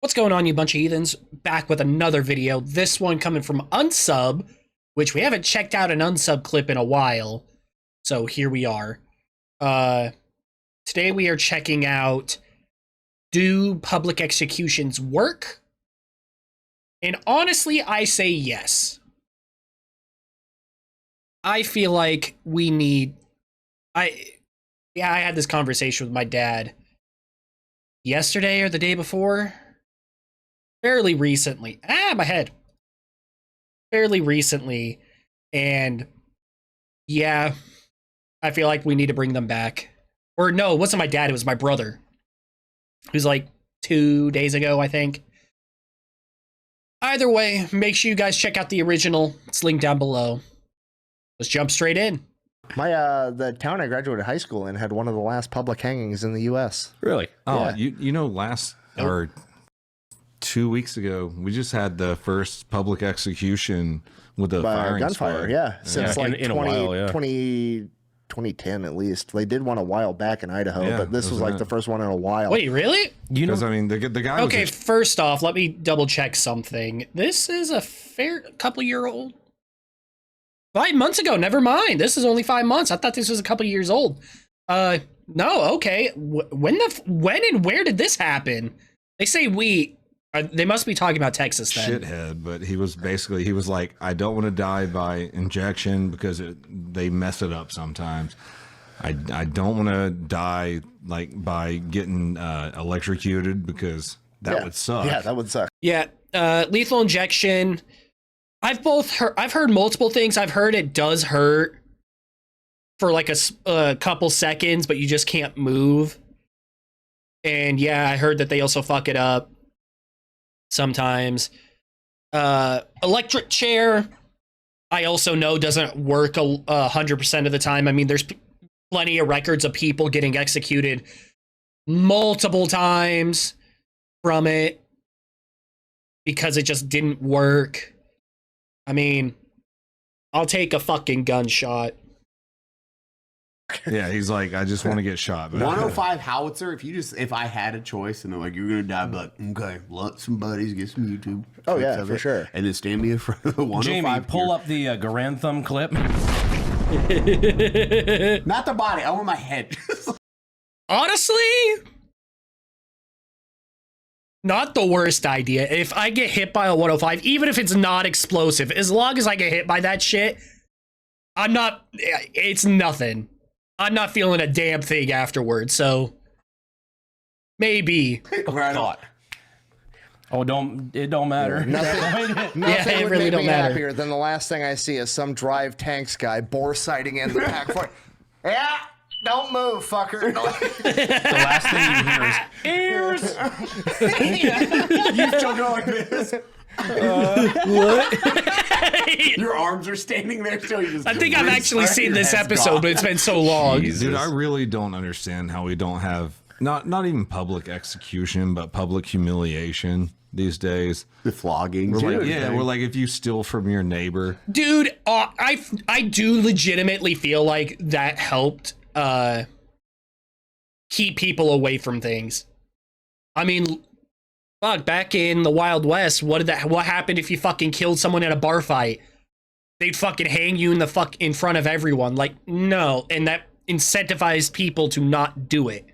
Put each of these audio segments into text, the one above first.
What's going on, you bunch of heathens? Back with another video. This one coming from Unsub, which we haven't checked out an Unsub clip in a while. So here we are. Today we are checking out, do public executions work? And honestly, I say yes. I feel like we need... I had this conversation with my dad yesterday or the day before. Fairly recently. My head. Fairly recently. And yeah, I feel like we need to bring them back. Or no, it wasn't my dad, it was my brother. It was like 2 days ago, I think. Either way, make sure you guys check out the original. It's linked down below. Let's jump straight in. The town I graduated high school in had one of the last public hangings in the U.S. Really? Oh, Yeah. you know, or 2 weeks ago, we just had the first public execution with a firing gunfire. squad. Yeah, since Yeah. like In a while, yeah. 2010 at least. They did one a while back in Idaho, Yeah, but this was like the first one in a while. Wait, really? You know, I mean, the guy. Okay, was first off, let me double check something. This is a fair couple year old. 5 months ago, never mind. This is only 5 months. I thought this was a couple years old. No, okay. When and where did this happen? They say they must be talking about Texas then. shithead, but he was like, I don't want to die by injection because they mess it up sometimes. I don't want to die like by getting electrocuted because that would suck. Yeah, that would suck. Yeah, lethal injection. I've heard multiple things. I've heard it does hurt for like a couple seconds, but you just can't move. And yeah, I heard that they also fuck it up sometimes. Electric chair, I also know doesn't work 100% of the time. I mean, there's plenty of records of people getting executed multiple times from it because it just didn't work. I mean, I'll take a fucking gunshot. Yeah, he's like, I just want to get shot. But 105 howitzer. If I had a choice and they're like, you're gonna die, I'd be like, okay, let some buddies get some YouTube. Oh clips yeah, of for it, sure. and then stand me in front of the 105. Jamie, pull up the Garantham clip. Not the body. I want my head. Honestly, not the worst idea. If I get hit by a 105, even if it's not explosive, as long as I get hit by that shit, it's nothing. I'm not feeling a damn thing afterwards, so maybe. Right on. Oh, it don't matter. Nothing it would really make don't me matter. happier than the last thing I see is some drive tanks guy bore sighting in the pack for. Yeah, don't move, fucker. The last thing you hear is ears. You still go like this. What? Your arms are standing there still. You just I think I've actually seen this episode, but it's been so long. dude, I really don't understand how we don't have not even public execution, but public humiliation these days. the flogging. We're like, if you steal from your neighbor, Dude, I do legitimately feel like that helped keep people away from things. I mean, fuck, back in the Wild West, what happened if you fucking killed someone in a bar fight? They'd fucking hang you in front of everyone. Like, no, and that incentivized people to not do it.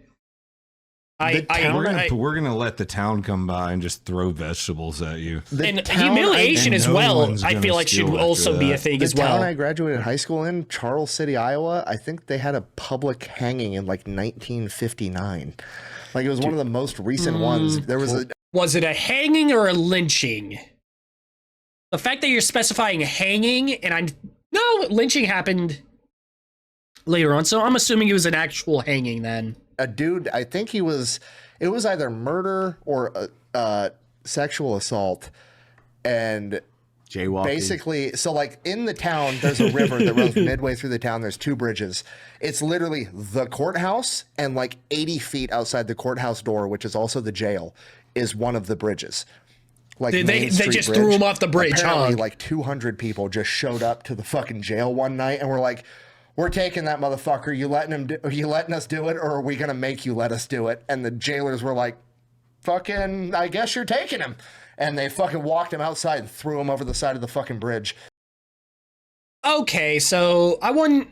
we're gonna let the town come by and just throw vegetables at you. And humiliation as well, I feel like should also be a thing The as town I well. graduated high school in, Charles City, Iowa, I think they had a public hanging in like 1959. Like it was one of the most recent ones. There was Was it a hanging or a lynching? The fact that you're specifying hanging, and no, lynching happened later on, so I'm assuming it was an actual hanging then. a dude, I think it was either murder or sexual assault. And Jaywalking. basically, so like in the town, there's a river that runs midway through the town. There's 2 bridges. It's literally the courthouse, and like 80 feet outside the courthouse door, which is also the jail, is one of the bridges. Like They Main Street just Bridge. threw him off the bridge, Apparently, huh? like 200 people just showed up to the fucking jail one night and were like, we're taking that motherfucker. You letting us do it, or are we gonna make you let us do it? And the jailers were like, fucking, I guess you're taking him. And they fucking walked him outside and threw him over the side of the fucking bridge. Okay, so I wouldn't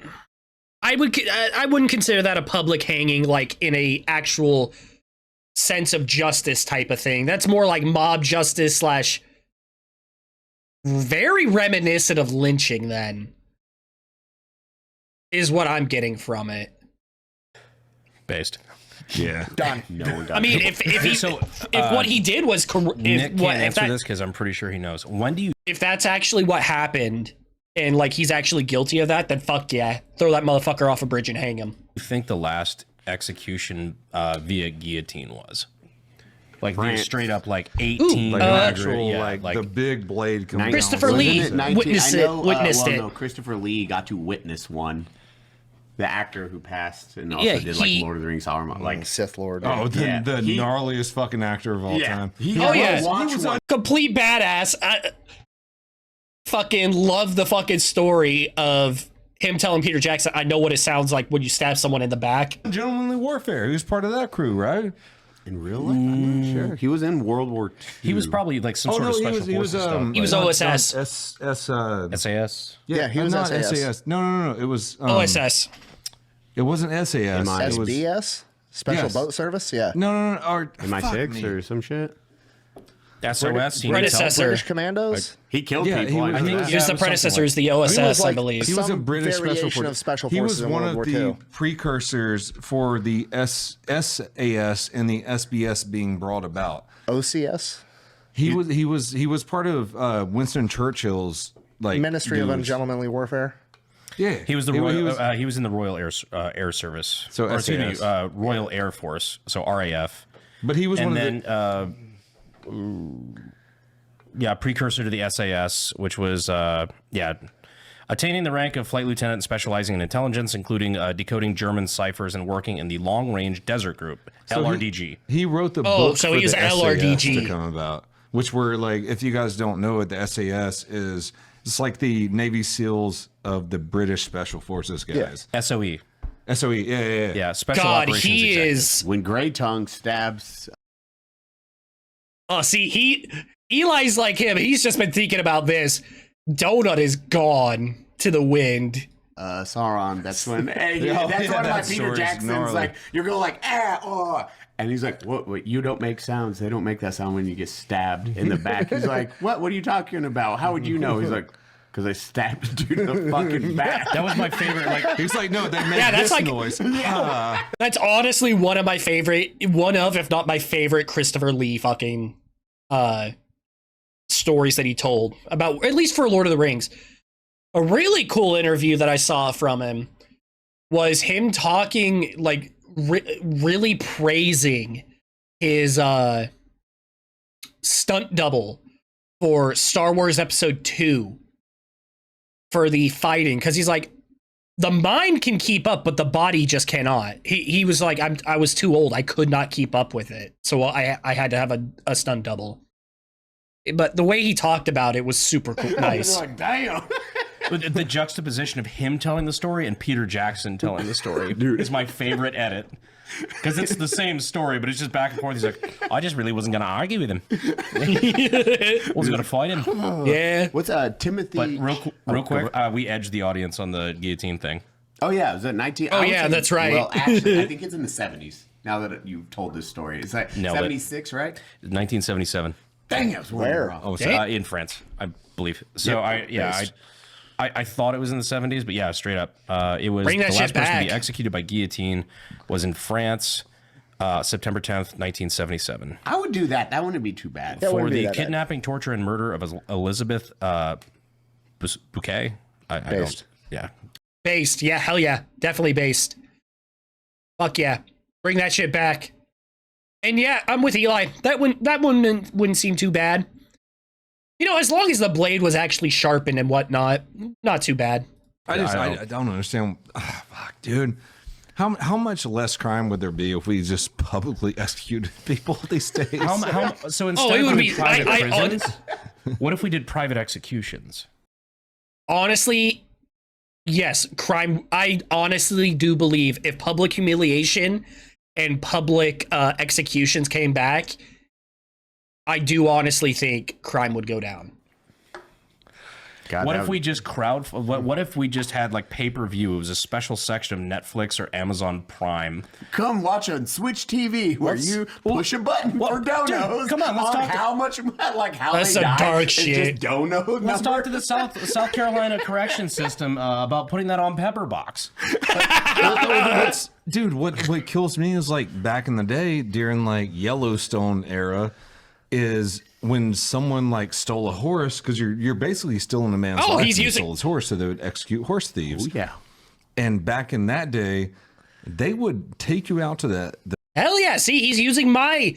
consider that a public hanging, like in a actual sense of justice type of thing. That's more like mob justice slash very reminiscent of lynching, then, is what I'm getting from it. Based. Yeah. Done. No one got I mean, if what he did was Nick can't answer this because I'm pretty sure he knows. When do you if that's actually what happened and like he's actually guilty of that, then fuck yeah, throw that motherfucker off a bridge and hang him. think the last execution via guillotine was? Like the France. straight up like 18. Like Uh, an actual, like the big blade coming down. Christopher Wasn't Lee it 19 witnessed I know, witnessed well, it. No, Christopher Lee got to witness one. The actor who passed and also Yeah, did he- like Lord of the Rings Armor. Like, Sith Lord. Oh, Yeah. the He- gnarliest fucking actor of all time. Oh yeah, watch one. complete badass. I fucking love the fucking story of him telling Peter Jackson, "I know what it sounds like when you stab someone in the back." Gentlemanly Warfare. He was part of that crew, right? In real life, I'm not sure. He was in World War II. He was probably like some Oh sort no, of he special was. He forces was. stuff. He was not- OSS. not S. SAS. Yeah, he was not SAS. No. It was OSS. It wasn't SAS. MI. It was SBS? Special Yes. Boat Service? Yeah. no. Or, MI6 fuck or me. some shit. SOS. Team predecessor. British Commandos? He killed Yeah, people. he was- I he know was- that. He was the something predecessor like- is the OSS, I like- believe. He was a Some British special variation forces. of special He forces was in one World of War the II. precursors for the SAS and the SBS being brought about. OCS? He was part of Winston Churchill's like Ministry of dudes. Ungentlemanly Warfare? Yeah, He was the He Royal. was- He was in the Royal Air Service. So or excuse me, SAS. Royal Air Force. So RAF. but he was And one then, of the. precursor to the SAS, which was attaining the rank of flight lieutenant and specializing in intelligence, including decoding German ciphers and working in the Long Range Desert Group (LRDG). He wrote the Oh, book so for he was the SAS LRDG. to come about, which were like, if you guys don't know it, the SAS is it's like the Navy SEALs of the British Special Forces guys. SOE. SOE, yeah. Yeah, Special God, Operations he Executive. is. When Grey Tongue stabs Oh, see, Eli's like him. He's just been thinking about this. Donut is gone to the wind. Sauron, that's when that's yeah, one of my that Peter story's Jackson's gnarly. like you're going like oh, and he's like what you don't make sounds. They don't make that sound when you get stabbed in the back. He's like what are you talking about? How would you know? He's like because I stabbed a dude in the fucking back. That was my favorite. Like, He's like, no, they make Yeah, that's this like- noise. That's honestly one of my favorite, if not my favorite, Christopher Lee fucking stories that he told about, at least for Lord of the Rings. A really cool interview that I saw from him was him talking, like, really praising his stunt double for Star Wars Episode 2 for the fighting, because he's like, the mind can keep up, but the body just cannot. He was like, I was too old. I could not keep up with it. So I had to have a stunt double. But the way he talked about it was super cool. Nice. Like damn. the juxtaposition of him telling the story and Peter Jackson telling the story is my favorite edit. Because it's the same story, but it's just back and forth. He's like, I just really wasn't going to argue with him. Wasn't going to fight him. Yeah. What's Timothy? But real quick, we edged the audience on the guillotine thing. Oh yeah, was it 19? Oh, I would yeah, say- that's right. Well, actually, I think it's in the 70s. Now that you've told this story, it's like Nailed it. 76, right? 1977. Dang, I was Where? wrong. Oh, In France, I believe. So I thought it was in the 70s, but yeah, straight up. It was Bring that the shit last person to be back. executed by guillotine was in France, September 10th, 1977. I would do that. That wouldn't be too bad. That For wouldn't be the that bad. kidnapping, torture, and murder of Elizabeth Bouquet. I don't. Based. Yeah. Based. Yeah, hell yeah. Definitely based. Fuck yeah. Bring that shit back. And yeah, I'm with Eli. That one wouldn't seem too bad. You know, as long as the blade was actually sharpened and whatnot, not too bad. I don't understand. Fuck, dude. How much less crime would there be if we just publicly executed people these days? So instead it of would doing be- private I- prisons, what if we did private executions? Honestly, yes, crime. I honestly do believe if public humiliation and public executions came back, I do honestly think crime would go down. God, What that if would- we just what if we just had like pay-per-view? It was a special section of Netflix or Amazon Prime. come watch on Switch TV where you push a button for donos? Dude, come on, let's on talk- how much, like how That's they some die. dark It's shit. Just dono Let's number. talk to the South Carolina correction system about putting that on Pepper Box. Dude, what kills me is like back in the day during like Yellowstone era is when someone like stole a horse, because you're basically stealing a man's Oh, life he's when he using- stole his horse, so they would execute horse thieves. Oh, yeah. And back in that day, they would take you out to the Hell yeah! See, he's using my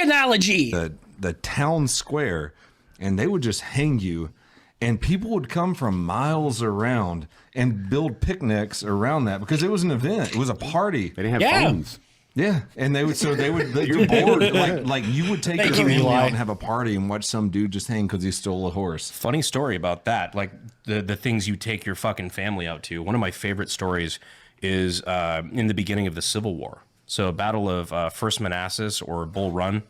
analogy. the town square, and they would just hang you, and people would come from miles around and build picnics around that because it was an event. It was a party. They didn't have Yeah. phones. Yeah, and they would you're bored. Like you would take Thank your you, family Eli. out and have a party and watch some dude just hang because he stole a horse. Funny story about that. Like the things you take your fucking family out to. One of my favorite stories is in the beginning of the Civil War. So Battle of First Manassas or Bull Run.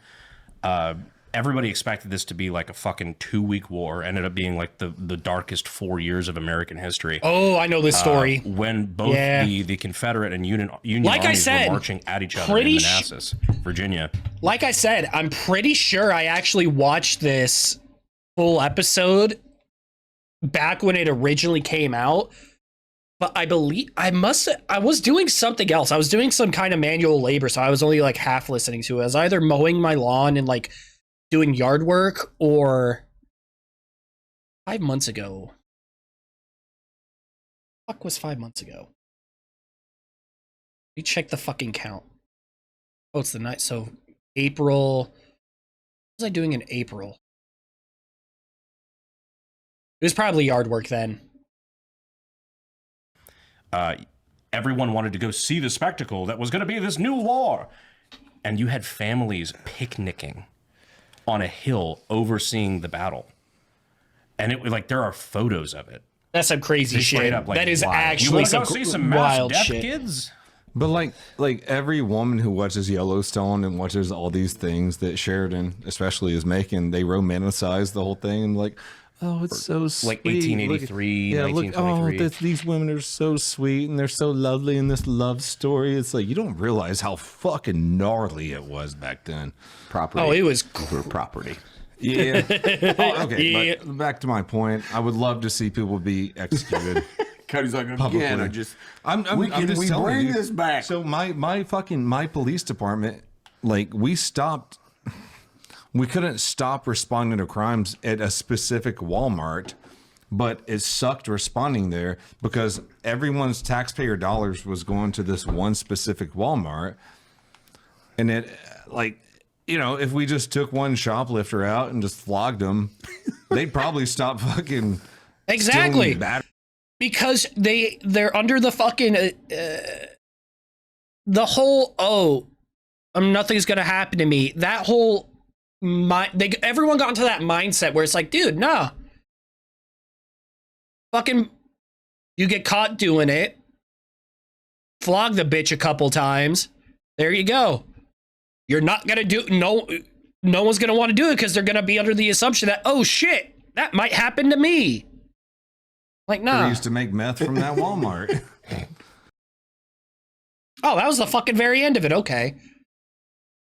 Everybody expected this to be like a fucking 2-week war. Ended up being like the darkest 4 years of American history. Oh, I know this story. When both Yeah. the Confederate and Union Like I armies said, were marching at each other in pretty Manassas, Virginia. Like I said, I'm pretty sure I actually watched this full episode back when it originally came out. But I believe I was doing something else. I was doing some kind of manual labor, so I was only like half listening to it. I was either mowing my lawn and like doing yard work, or 5 months ago. Fuck was 5 months ago? Let me check the fucking count. Oh, it's the night. So April. What was I doing in April? It was probably yard work then. Everyone wanted to go see the spectacle that was going to be this new war. And you had families picnicking on a hill overseeing the battle. And it was like, there are photos of it. That's some crazy Just straight shit. up, like, That is wild. You actually wanna some go see some mass wild death, shit. kids? But like every woman who watches Yellowstone and watches all these things that Sheridan especially is making, they romanticize the whole thing and like, oh, it's so sweet. Like 1883, Look, 1923. these women are so sweet and they're so lovely in this love story. It's like you don't realize how fucking gnarly it was back then. Property. Oh, it was for property. Yeah. Oh, okay. Yeah. But back to my point. I would love to see people be executed. Cody's like, Publicly. again, I'm we just telling bring you. this back. So my police department, like we couldn't stop responding to crimes at a specific Walmart, but it sucked responding there because everyone's taxpayer dollars was going to this one specific Walmart. And it, like, you know, if we just took one shoplifter out and just flogged them, they'd probably stop fucking exactly stealing batteries. because they're under the fucking the whole nothing's gonna happen to me. That whole everyone got into that mindset where it's like, dude, nah, fucking, you get caught doing it, flog the bitch a couple times. There you go. You're not gonna do no one's gonna want to do it because they're gonna be under the assumption that, oh shit, that might happen to me. Like, They nah. used to make meth from that Walmart. Oh, that was the fucking very end of it. Okay.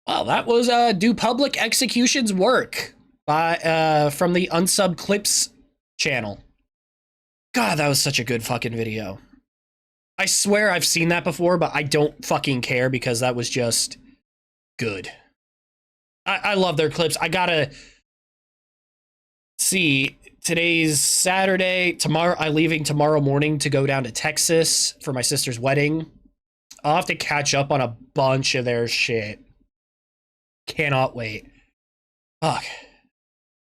Well, that was Do Public Executions Work by from the Unsub Clips channel. God, that was such a good fucking video. I swear I've seen that before, but I don't fucking care because that was just good. I love their clips. I gotta see. Today's Saturday. Tomorrow, I'm leaving tomorrow morning to go down to Texas for my sister's wedding. I'll have to catch up on a bunch of their shit. Cannot wait. Fuck.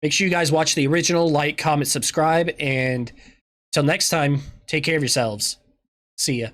Make sure you guys watch the original, like, comment, subscribe, and till next time, take care of yourselves. See ya.